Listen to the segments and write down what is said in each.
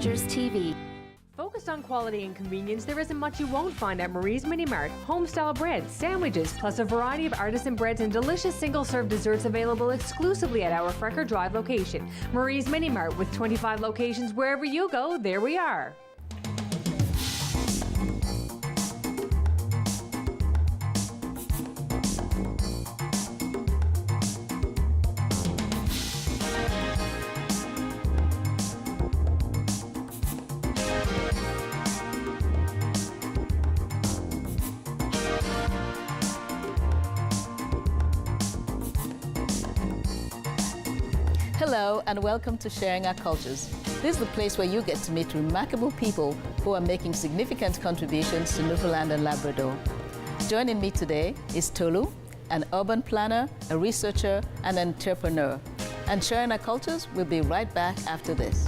Cultures TV. Focused on quality and convenience, there isn't much you won't find at Marie's Mini Mart. Home-style breads, sandwiches, plus a variety of artisan breads and delicious single-serve desserts available exclusively at our Frecker Drive location. Marie's Mini Mart, with 25 locations wherever you go, there we are. Hello and welcome to Sharing Our Cultures. This is the place where you get to meet remarkable people who are making significant contributions to Newfoundland and Labrador. Joining me today is Tolu, an urban planner, a researcher, and an entrepreneur. And Sharing Our Cultures will be right back after this.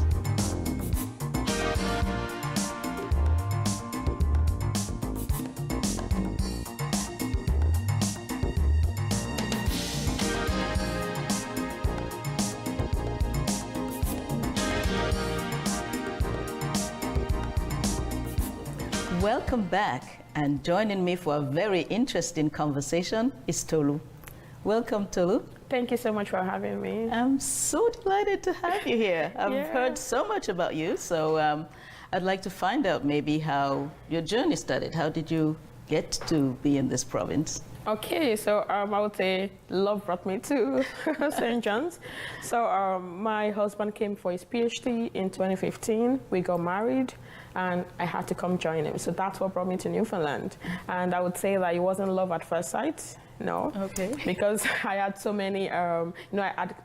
Welcome back, and joining me for a very interesting conversation is Tolu. Welcome, Tolu. Thank you so much for having me. I'm so delighted to have you here. I've heard so much about you, so I'd like to find out maybe how your journey started. How did you get to be in this province? Okay, so I would say love brought me to St. John's. So my husband came for his PhD in 2015. We got married, and I had to come join him. So that's what brought me to Newfoundland. And I would say that it wasn't love at first sight, no. Okay. Because I had so many, I had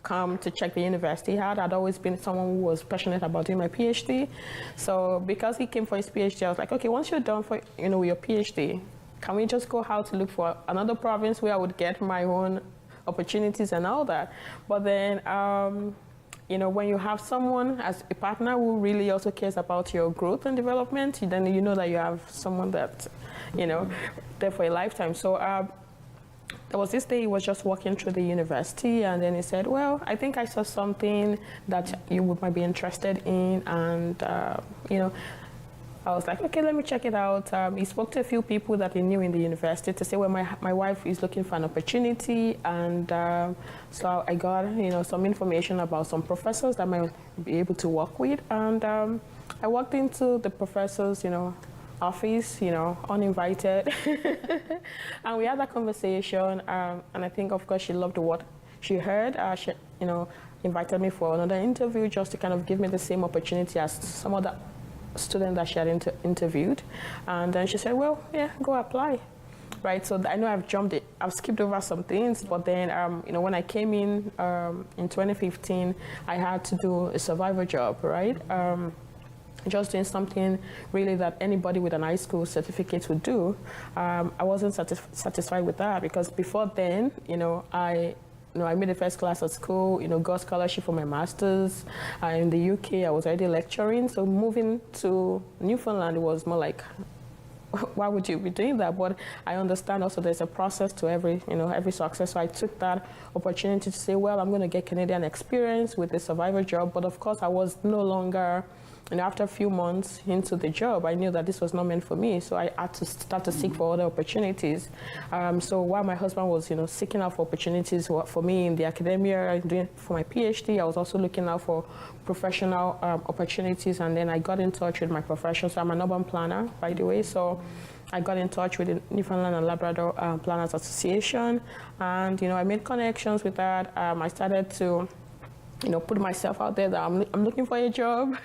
come to check the university I'd always been someone who was passionate about doing my PhD. So because he came for his PhD, I was like, okay, once you're done for, with your PhD, can we just go out to look for another province where I would get my own opportunities and all that? But then, when you have someone as a partner who really also cares about your growth and development, then you know that you have someone that, there for a lifetime. So there was this day he was just walking through the university, and then he said, well, I think I saw something that you might be interested in, and, I was like, okay, let me check it out. He spoke to a few people that he knew in the university to say, well, my wife is looking for an opportunity. And so I got, some information about some professors that I might be able to work with. And I walked into the professor's, office, uninvited. And we had that conversation. And I think, of course, she loved what she heard. She, invited me for another interview just to kind of give me the same opportunity as some other student that she had interviewed. And then she said, well, yeah, go apply. Right, so I know I've skipped over some things, but then, when I came in 2015, I had to do a survival job, right? Just doing something really that anybody with an high school certificate would do. I wasn't satisfied with that, because before then, I made the first class at school, got scholarship for my master's. In the UK, I was already lecturing. So moving to Newfoundland, it was more like, why would you be doing that? But I understand also there's a process to every success. So I took that opportunity to say, well, I'm going to get Canadian experience with the survivor job. But of course, I was no longer, after a few months into the job, I knew that this was not meant for me. So I had to start to seek for other opportunities. So while my husband was, seeking out for opportunities for me in the academia, doing for my PhD, I was also looking out for professional opportunities. And then I got in touch with my profession. So I'm an urban planner, by the way. So I got in touch with the Newfoundland and Labrador Planners Association. And, I made connections with that. I started to put myself out there that I'm looking for a job.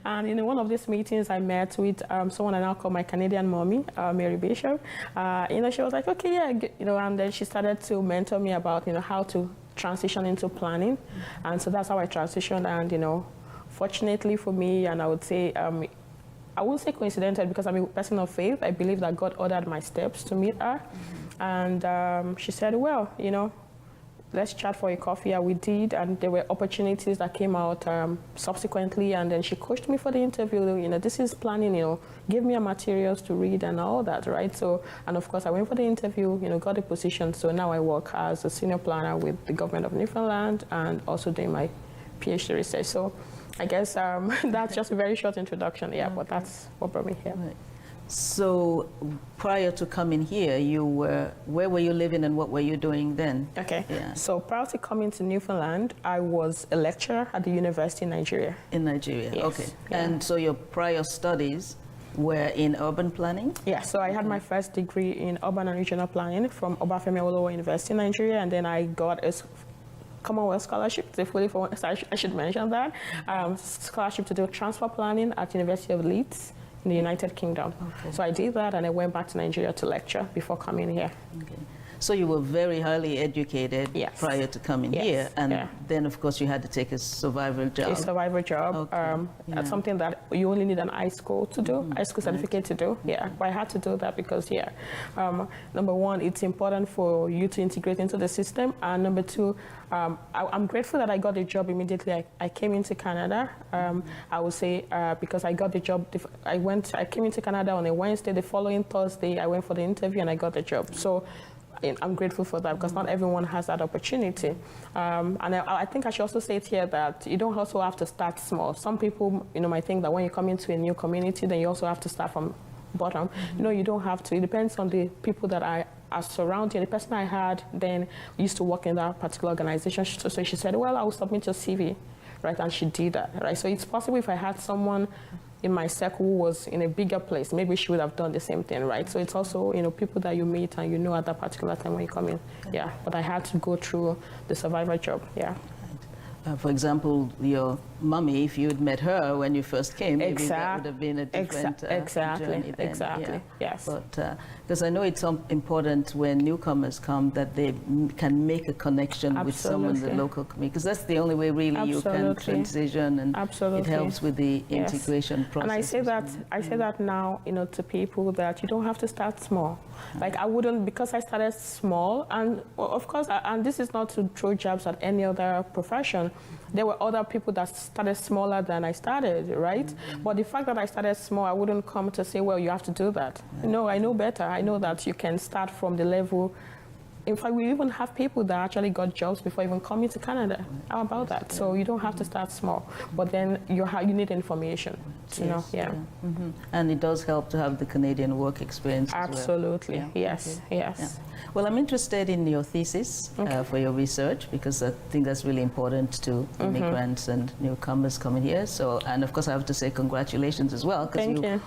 And in one of these meetings, I met with someone I now call my Canadian mommy, Mary Bishop. She was like, okay, yeah, and then she started to mentor me about, how to transition into planning. And so that's how I transitioned. And, fortunately for me, and I would say, I won't say coincidental, because I'm a person of faith. I believe that God ordered my steps to meet her. And she said, well, let's chat for a coffee. And we did, and there were opportunities that came out subsequently, and then she coached me for the interview. This is planning, give me your materials to read and all that, right? So, and of course I went for the interview, got the position. So now I work as a senior planner with the government of Newfoundland and also doing my PhD research. So I guess that's just a very short introduction, yeah, but that's what brought me here. Right. So prior to coming here, where were you living and what were you doing then? Okay, Yeah. so prior to coming to Newfoundland, I was a lecturer at the university in Nigeria. In Nigeria, Yes. okay. Yeah. And so your prior studies were in urban planning? Yeah, so I had my first degree in urban and regional planning from Obafemi Awolowo University in Nigeria, and then I got a Commonwealth scholarship, so I should mention that, scholarship to do transfer planning at University of Leeds in the United Kingdom. Okay. So I did that, and I went back to Nigeria to lecture before coming here. Okay. So you were very highly educated Yes. prior to coming Yes. here, and Yeah. then of course you had to take a survival job. A survivor job, Okay. Yeah. that's something that you only need an high school to do, high school certificate to do. Yeah, but I had to do that because, number one, it's important for you to integrate into the system, and number two, I'm grateful that I got the job immediately. I came into Canada. I would say because I got the job, I came into Canada on a Wednesday. The following Thursday, I went for the interview and I got the job. So I'm grateful for that because not everyone has that opportunity. And I think I should also say it here that you don't also have to start small. Some people, might think that when you come into a new community, then you also have to start from bottom. You don't have to. It depends on the people that are surrounding. The person I had then used to work in that particular organization. So she said, well, I will submit your CV, right? And she did that, right? So it's possible if I had someone in my circle who was in a bigger place, maybe she would have done the same thing, right? So it's also, people that you meet and at that particular time when you come in. Yeah, but I had to go through the survivor job, yeah. For example, your mummy, if you had met her when you first came, maybe that Exact- would have been a different journey then. Exactly, yes. But because I know it's important when newcomers come that they can make a connection with someone in the Absolutely. local community, because that's the only way really you can Absolutely. transition, and Absolutely. it helps with the Yes. integration process. And I say that now, to people that you don't have to start small. Like I wouldn't, because I started small, and of course, and this is not to throw jabs at any other profession. There were other people that started smaller than I started, right? But the fact that I started small, I wouldn't come to say, well, you have to do that. No, I know better. I know that you can start from the level. In fact, we even have people that actually got jobs before even coming to Canada. How about that? So you don't have to start small, but then you need information. Yeah. Mhm. And it does help to have the Canadian work experience as well. Absolutely. Yeah. Yes. Okay. Yes. Yeah. Well, I'm interested in your thesis for your research, because I think that's really important to immigrants and newcomers coming here. So, and of course, I have to say congratulations as well, because Thank you.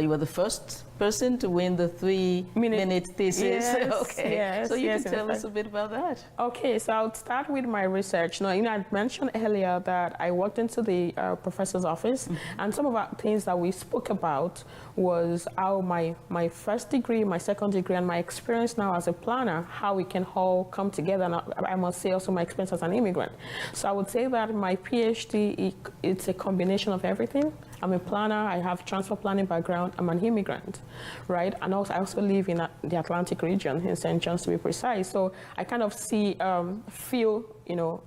you were the first person to win the 3-minute thesis. Yes, Okay. yes, So you yes, can tell in us a bit about that. Okay, so I'll start with my research. Now, I mentioned earlier that I walked into the professor's office, and some of the things that we spoke about was how my first degree, my second degree, and my experience now as a planner, how we can all come together. And I must say also my experience as an immigrant. So I would say that my PhD, it's a combination of everything. I'm a planner, I have transfer planning background, I'm an immigrant, right? And also I also live in the Atlantic region, in St. John's to be precise. So I kind of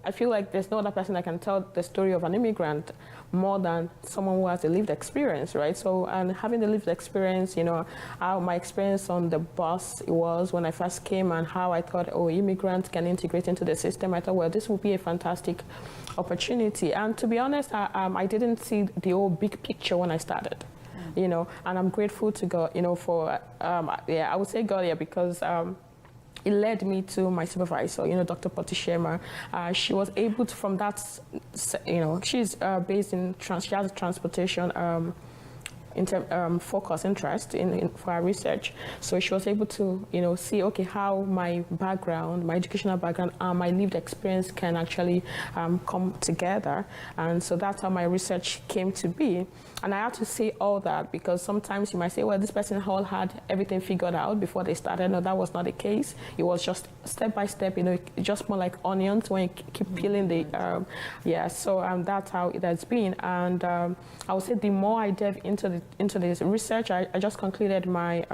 I feel like there's no other person that can tell the story of an immigrant more than someone who has a lived experience, right? So, and having the lived experience, how my experience on the bus it was when I first came, and how I thought, immigrants can integrate into the system. I thought, well, this would be a fantastic opportunity. And to be honest, I didn't see the whole big picture when I started, and I'm grateful to God, for, I would say God here because it led me to my supervisor, Dr. Potishema. She was able to, from that, she's based in, she has a transportation focus interest for our research. So she was able to, see, okay, how my background, my educational background, and my lived experience can actually come together. And so that's how my research came to be. And I have to say all that because sometimes you might say, well, this person all had everything figured out before they started. No, that was not the case. It was just step by step, just more like onions when you keep peeling the, so that's how it has been. And I would say the more I delve into this research, I just concluded my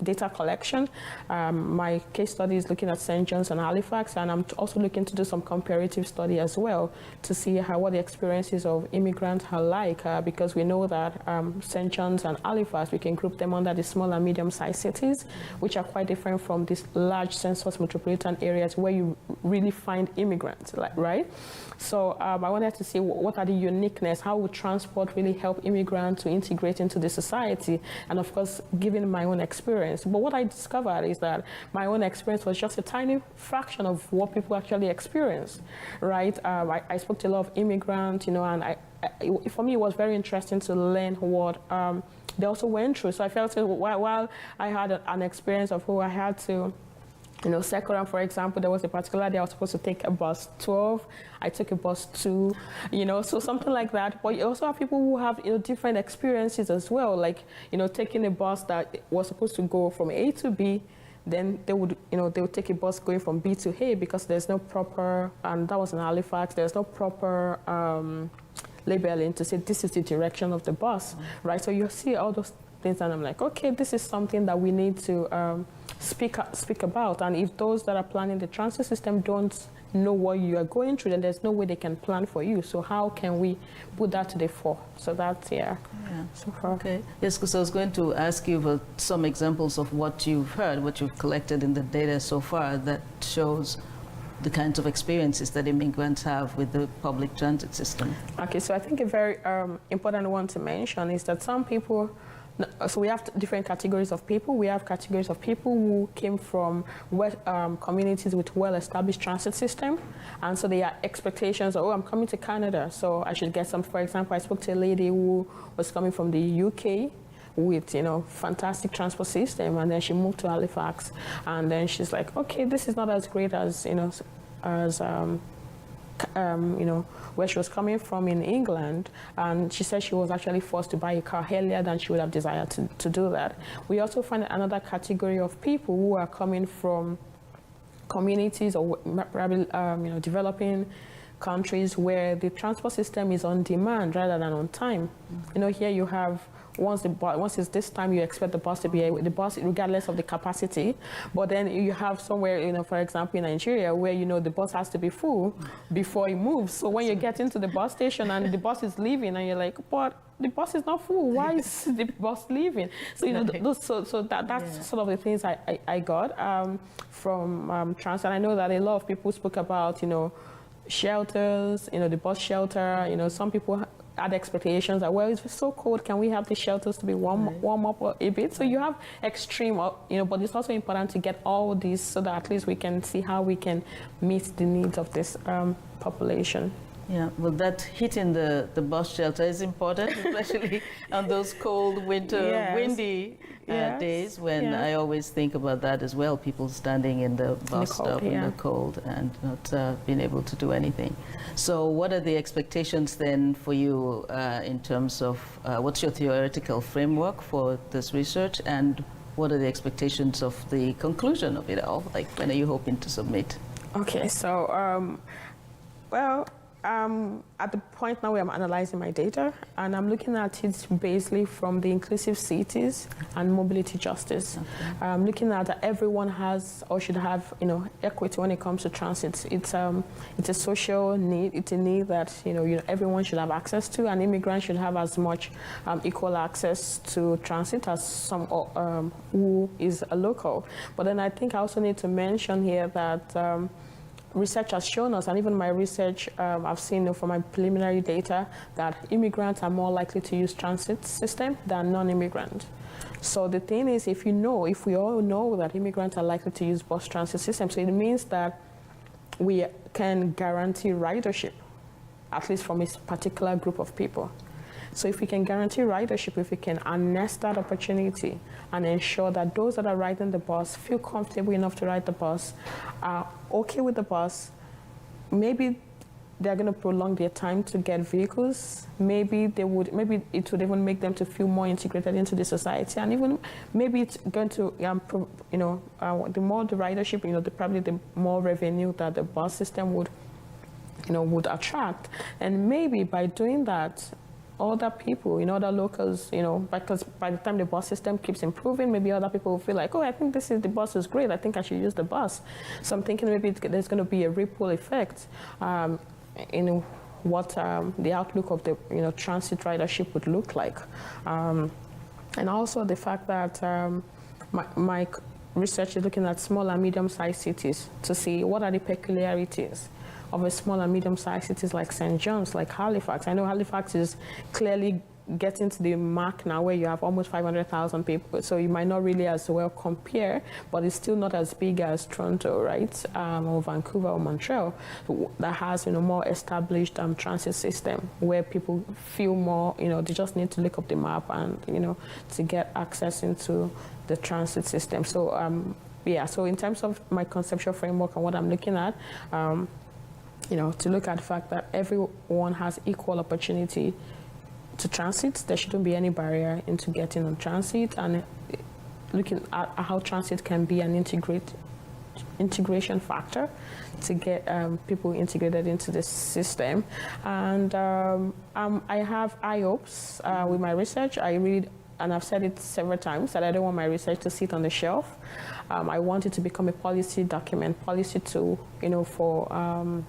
data collection. My case study is looking at St. John's and Halifax, and I'm also looking to do some comparative study as well to see what the experiences of immigrants are like, because we know that St. John's and Halifax, we can group them under the small and medium-sized cities, which are quite different from these large census metropolitan areas where you really find immigrants, right? So I wanted to see what are the uniqueness, how would transport really help immigrants to integrate into the society, and of course, given my own experience. But what I discovered is that my own experience was just a tiny fraction of what people actually experience, right? I spoke to a lot of immigrants, and for me, it was very interesting to learn what they also went through. So I felt while I had an experience of who I had to, Sekoram, for example, there was a particular day I was supposed to take a bus 12. I took a bus 2, so something like that. But you also have people who have, different experiences as well, like, taking a bus that was supposed to go from A to B, then they would take a bus going from B to A because there's no proper, and that was in Halifax, there's no proper labeling to say this is the direction of the bus, right? So you see all those things, and I'm like, okay, this is something that we need to speak about. And if those that are planning the transit system don't know what you are going through, then there's no way they can plan for you. So how can we put that to the fore? So that's, so far. Okay. Yes, because I was going to ask you for some examples of what you've heard, what you've collected in the data so far that shows the kinds of experiences that immigrants have with the public transit system. Okay, so I think a very important one to mention is that some people, so we have different categories of people. We have categories of people who came from communities with well-established transit system, and so there are expectations of, I'm coming to Canada, so I should get some. For example, I spoke to a lady who was coming from the UK with, fantastic transport system, and then she moved to Halifax, and then she's like, okay, this is not as great as, where she was coming from in England, and she said she was actually forced to buy a car earlier than she would have desired to do that. We also find another category of people who are coming from communities or probably, developing countries where the transport system is on demand rather than on time. Here you have, once it's this time, you expect the bus to be the bus regardless of the capacity. But then you have somewhere, for example, in Nigeria, where the bus has to be full before it moves. So when you get into the bus station and the bus is leaving, and you're like, but the bus is not full. Why is the bus leaving? So that's sort of the things I got from transit. And I know that a lot of people spoke about shelters, the bus shelter. Some people had expectations that, well, it's so cold, can we have the shelters to be warm up a bit? So you have extreme, but it's also important to get all these so that at least we can see how we can meet the needs of this population. Yeah, well, that hitting the bus shelter is important, especially on those cold winter, windy days when I always think about that as well, people standing in the bus stop in the cold and not being able to do anything. So what are the expectations then for you in terms of what's your theoretical framework for this research, and what are the expectations of the conclusion of it all? Like, when are you hoping to submit? Okay, so, at the point now where I'm analyzing my data, and I'm looking at it basically from the inclusive cities and mobility justice. Okay. I'm looking at that everyone has or should have, equity when it comes to transit. It's a social need. It's a need that everyone should have access to, and immigrants should have as much equal access to transit as some who is a local. But then I think I also need to mention here that. Research has shown us, and even my research, I've seen from my preliminary data, that immigrants are more likely to use transit system than non-immigrant. So the thing is, if we all know that immigrants are likely to use bus transit system, so it means that we can guarantee ridership, at least from a particular group of people. So if we can guarantee ridership, if we can harness that opportunity and ensure that those that are riding the bus feel comfortable enough to ride the bus, are okay with the bus, maybe they're going to prolong their time to get vehicles. Maybe it would even make them to feel more integrated into the society, and even maybe it's going to, the more the ridership, probably the more revenue that the bus system would attract, and maybe by doing that, other people, other locals, because by the time the bus system keeps improving, maybe other people will feel like, oh, I think the bus is great. I think I should use the bus. So I'm thinking maybe there's going to be a ripple effect in what the outlook of the transit ridership would look like, and also the fact that my research is looking at small and medium-sized cities to see what are the peculiarities of a small and medium-sized cities like St. John's, like Halifax. I know Halifax is clearly getting to the mark now where you have almost 500,000 people, so you might not really as well compare, but it's still not as big as Toronto, right, or Vancouver or Montreal, that has more established transit system where people feel more, they just need to look up the map and to get access into the transit system. So yeah, so in terms of my conceptual framework and what I'm looking at, to look at the fact that everyone has equal opportunity to transit. There shouldn't be any barrier into getting on transit, and looking at how transit can be an integration factor to get people integrated into the system. And I have high hopes with my research. And I've said it several times, that I don't want my research to sit on the shelf. I want it to become a policy document, policy tool, for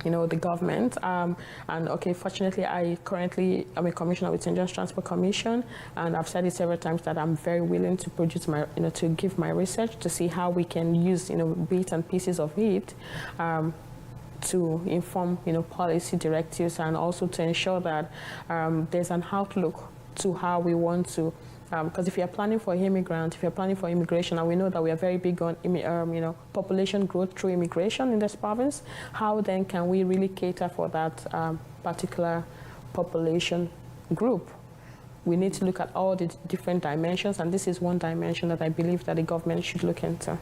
the government. And okay, fortunately, I currently am a commissioner with St. John's Transport Commission, and I've said it several times that I'm very willing to produce to give my research to see how we can use, bits and pieces of it to inform, policy directives, and also to ensure that there's an outlook to how we want to. Because if you're planning for immigrants, if you're planning for immigration, and we know that we are very big on population growth through immigration in this province, how then can we really cater for that particular population group? We need to look at all the different dimensions, and this is one dimension that I believe that the government should look into.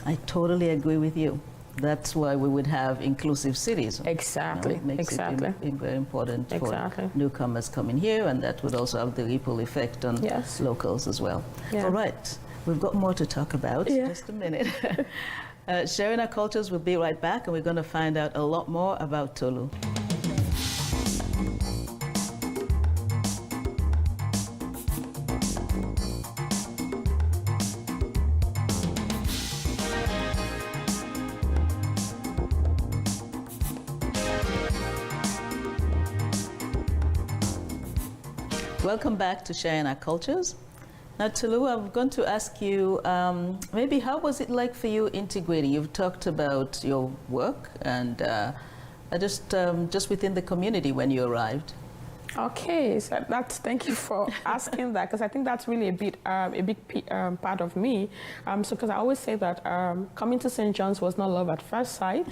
I totally agree with you. That's why we would have inclusive cities. Exactly. It makes exactly. it very important for newcomers coming here, and that would also have the ripple effect on locals as well. Yeah. All right, we've got more to talk about. Yeah. Just a minute. Sharing Our Cultures, we'll be right back, and we're going to find out a lot more about Tolu. Welcome back to Sharing Our Cultures. Now, Tolu, I'm going to ask you, maybe how was it like for you integrating? You've talked about your work and just within the community when you arrived. Okay, so thank you for asking that, because I think that's really a big part of me. Because I always say that coming to St. John's was not love at first sight,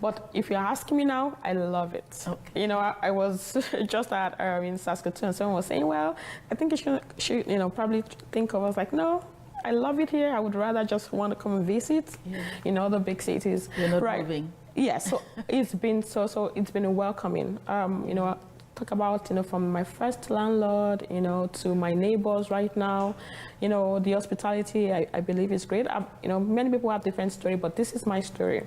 but if you're asking me now, I love it. Okay. I was just in Saskatoon, someone was saying, well, I think you should probably think of us like, no, I love it here. I would rather just want to come and visit, the big cities. You're not moving. Yeah, so it's been it's been a welcoming. Talk about, from my first landlord, to my neighbors right now, the hospitality, I believe is great. Many people have different story, but this is my story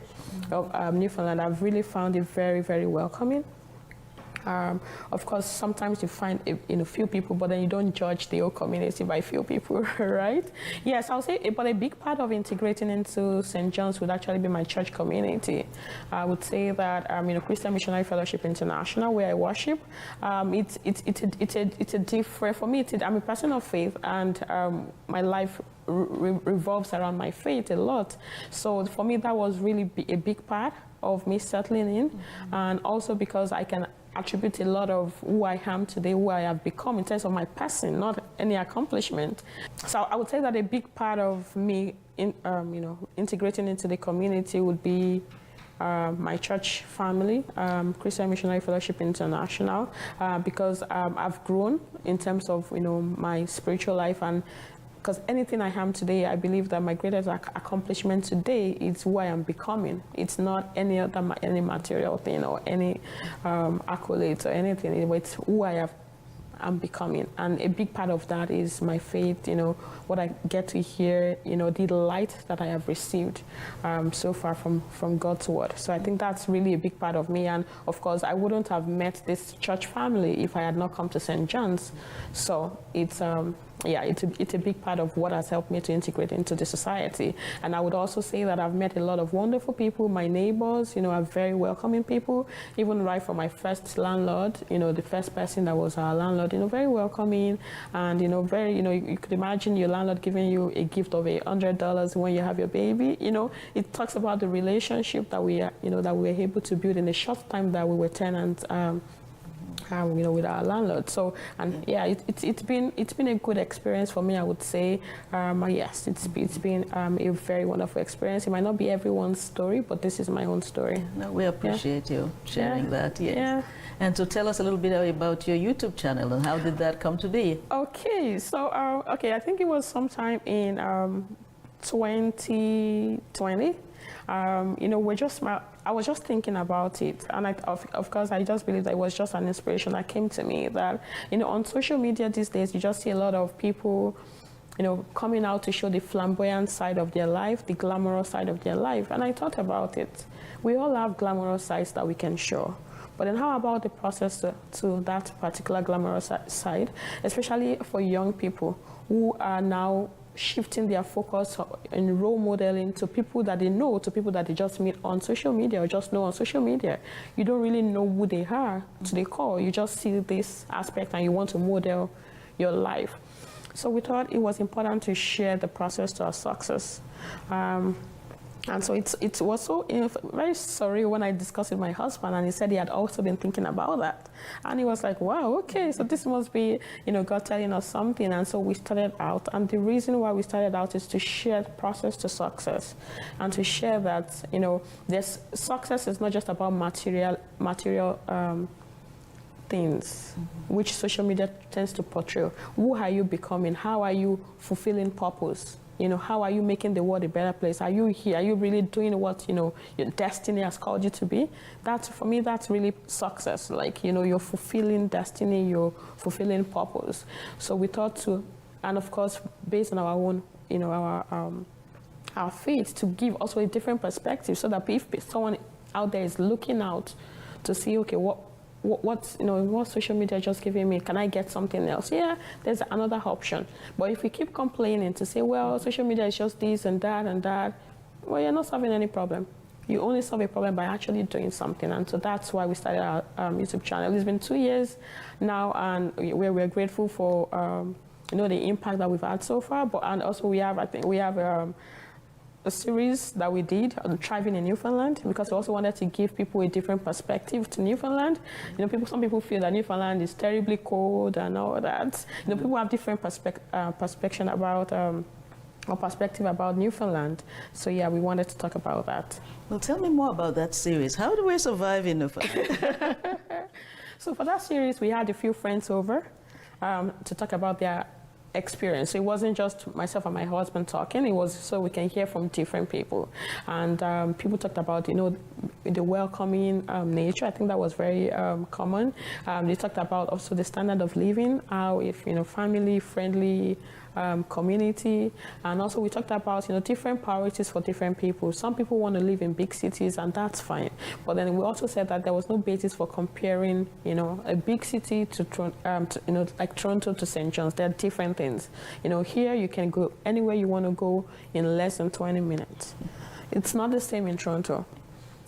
of Newfoundland. I've really found it very, very welcoming. Of course, sometimes you find few people, but then you don't judge the whole community by few people, right? Yes, I'll say, but a big part of integrating into St. John's would actually be my church community. I would say that Christian Missionary Fellowship International, where I worship, it's a different for me. I'm a person of faith, and my life revolves around my faith a lot. So for me, that was really a big part of me settling in, and also because I can attribute a lot of who I am today, who I have become in terms of my person, not any accomplishment. So I would say that a big part of me, integrating into the community would be my church family, Christian Missionary Fellowship International, because I've grown in terms of my spiritual life, and because anything I am today, I believe that my greatest accomplishment today is who I am becoming. It's not any material thing or any accolades or anything. It's who I I'm becoming. And a big part of that is my faith, what I get to hear, the light that I have received so far from God's word. So I think that's really a big part of me. And of course, I wouldn't have met this church family if I had not come to St. John's. So it's a big part of what has helped me to integrate into the society. And I would also say that I've met a lot of wonderful people. My neighbors, are very welcoming people. Even right from my first landlord, the first person that was our landlord, very welcoming. And, very, you could imagine your landlord giving you a gift of $100 when you have your baby. It talks about the relationship that we were able to build in a short time that we were tenants. With our landlord. So, and it's been a good experience for me, I would say. Yes, it's been a very wonderful experience. It might not be everyone's story, but this is my own story. No, we appreciate you sharing that. Yes. Yeah. And to tell us a little bit about your YouTube channel and how did that come to be? Okay, so I think it was sometime in 2020. I was just thinking about it, and of course, I just believe that it was just an inspiration that came to me that, on social media these days, you just see a lot of people, coming out to show the flamboyant side of their life, the glamorous side of their life, and I thought about it. We all have glamorous sides that we can show. But then how about the process to that particular glamorous side, especially for young people who are now shifting their focus in role modeling to people that they know, to people that they just meet on social media or just know on social media. You don't really know who they are to the core. You just see this aspect and you want to model your life. So we thought it was important to share the process to our success. And so it was so very sorry when I discussed with my husband, and he said he had also been thinking about that. And he was like, wow, okay, so this must be, God telling us something. And so we started out. And the reason why we started out is to share the process to success and to share that, this success is not just about material things, which social media tends to portray. Who are you becoming? How are you fulfilling purpose? How are you making the world a better place? Are you here? Are you really doing what, your destiny has called you to be? For me, that's really success. Like, you're fulfilling destiny, you're fulfilling purpose. So we thought to, and of course, based on our own, our faith, to give also a different perspective so that if someone out there is looking out to see, okay, what social media just giving me, can I get something else? Yeah, there's another option. But if we keep complaining to say, well, social media is just this and that, well, you're not solving any problem. You only solve a problem by actually doing something. And so that's why we started our YouTube channel. It's been 2 years now, and we're grateful for the impact that we've had so far. And also we have a series that we did on thriving in Newfoundland, because we also wanted to give people a different perspective to Newfoundland. Some people feel that Newfoundland is terribly cold and all that. People have different perspective about Newfoundland. So yeah, we wanted to talk about that. Well, tell me more about that series. How do we survive in Newfoundland? So for that series, we had a few friends over to talk about their experience. It wasn't just myself and my husband talking. It was so we can hear from different people. And people talked about, the welcoming nature. I think that was very common. They talked about also the standard of living, how if, family friendly community. And also we talked about, different priorities for different people. Some people want to live in big cities, and that's fine. But then we also said that there was no basis for comparing, a big city to like Toronto to St. John's. They're different things. Here you can go anywhere you want to go in less than 20 minutes. It's not the same in Toronto.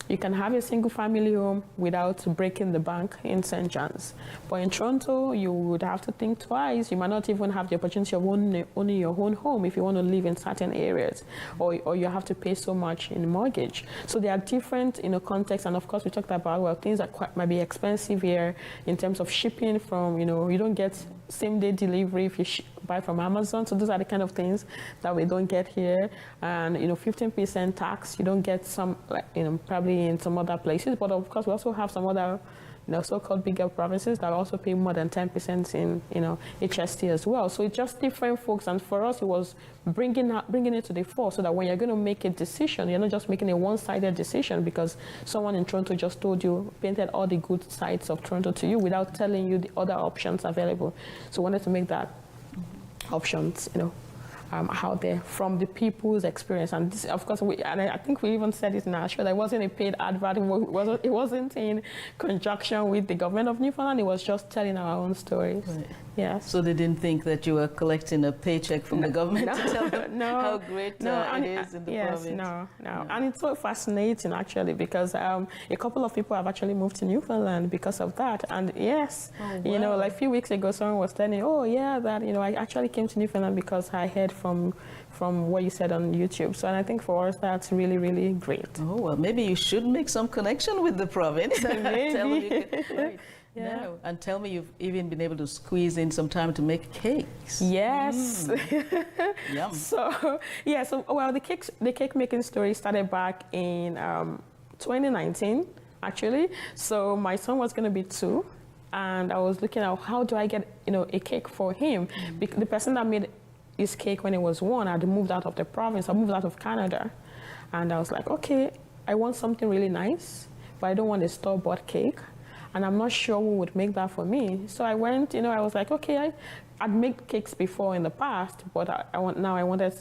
You can have a single family home without breaking the bank in St. John's. But in Toronto, you would have to think twice. You might not even have the opportunity of owning your own home if you want to live in certain areas, or you have to pay so much in mortgage. So there are different, contexts. And of course, we talked about, well, things that might be expensive here in terms of shipping from, you don't get same-day delivery if you buy from Amazon. So those are the kind of things that we don't get here. And, 15% tax, you don't get some, probably in some other places. But of course, we also have some other, so-called bigger provinces that also pay more than 10% in, HST as well. So it's just different folks. And for us, it was bringing it to the fore so that when you're going to make a decision, you're not just making a one-sided decision because someone in Toronto just told you, painted all the good sides of Toronto to you without telling you the other options available. So we wanted to make that options, out there from the people's experience. And this, of course, I think we even said it in our show, that it wasn't a paid advert, it wasn't in conjunction with the government of Newfoundland, it was just telling our own stories. Right. Yes. So they didn't think that you were collecting a paycheck from the government to tell them how great it is in the province? No. And it's so fascinating, actually, because a couple of people have actually moved to Newfoundland because of that. And yes, like a few weeks ago, someone was telling me, that, I actually came to Newfoundland because I heard from what you said on YouTube. So, and I think for us, that's really, really great. Oh, well, maybe you should make some connection with the province. Maybe. Tell them you can, right. Yeah. No. And tell me you've even been able to squeeze in some time to make cakes. Yes. Yum. So the cake making story started back in 2019, actually. So my son was going to be 2, and I was looking at how do I get, a cake for him. The person that made his cake when he was 1 had moved out of the province. I moved out of Canada. And I was like, okay, I want something really nice, but I don't want a store-bought cake. And I'm not sure who would make that for me. So I went, I was like, okay, I'd made cakes before in the past, but I wanted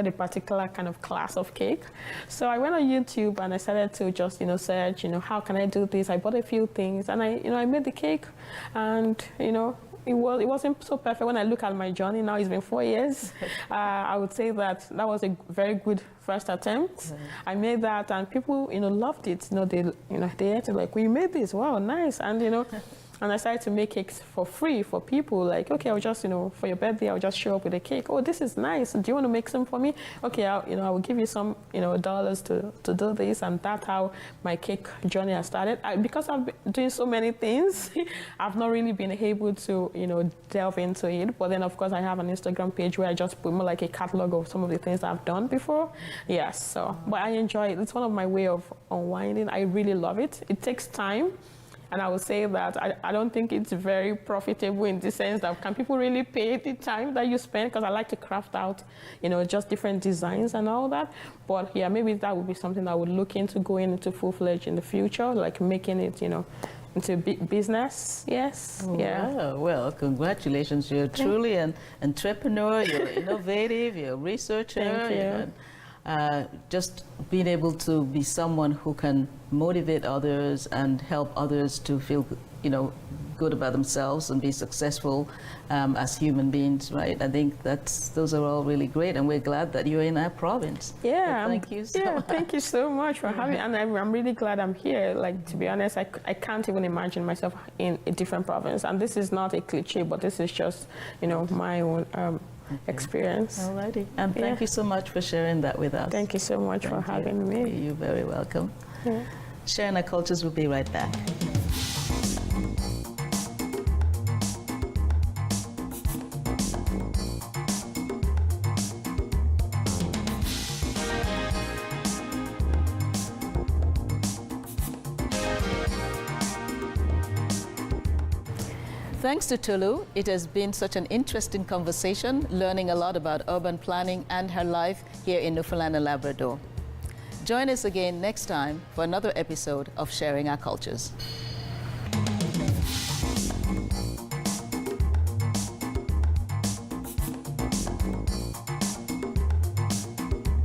a particular kind of class of cake. So I went on YouTube and I started to just, search, how can I do this? I bought a few things and I made the cake, and, it wasn't so perfect. When I look at my journey now, it's been 4 years. I would say that was a very good first attempt. I made that, and people, loved it. They ate it like, we made this. Wow, nice. And and I started to make cakes for free for people. Like, okay, I'll just, for your birthday, I'll just show up with a cake. Oh, this is nice. Do you want to make some for me? Okay, I will give you some, dollars to do this. And that's how my cake journey has started. Because I've been doing so many things, I've not really been able to, delve into it. But then, of course, I have an Instagram page where I just put more like a catalog of some of the things I've done before. Yes, so, but I enjoy it. It's one of my way of unwinding. I really love it. It takes time. And I would say that I don't think it's very profitable in the sense that can people really pay the time that you spend? Because I like to craft out, just different designs and all that. But yeah, maybe that would be something I would look into going into full-fledged in the future, like making it, into business. Yes. Oh, yeah. Wow. Well, congratulations. You're truly an entrepreneur. You're innovative. You're a researcher. Thank you. Just being able to be someone who can motivate others and help others to feel, good about themselves and be successful as human beings, right? I think those are all really great, and we're glad that you're in our province. Yeah. So thank you so much. Thank you so much for having me, and I'm really glad I'm here. Like, to be honest, I can't even imagine myself in a different province, and this is not a cliche, but this is just, my own experience. Alrighty. And thank you so much for sharing that with us. Thank you so much for having me. You're very welcome. Yeah. Sharing Our Cultures will be right back. Thanks to Tolu, it has been such an interesting conversation, learning a lot about urban planning and her life here in Newfoundland and Labrador. Join us again next time for another episode of Sharing Our Cultures.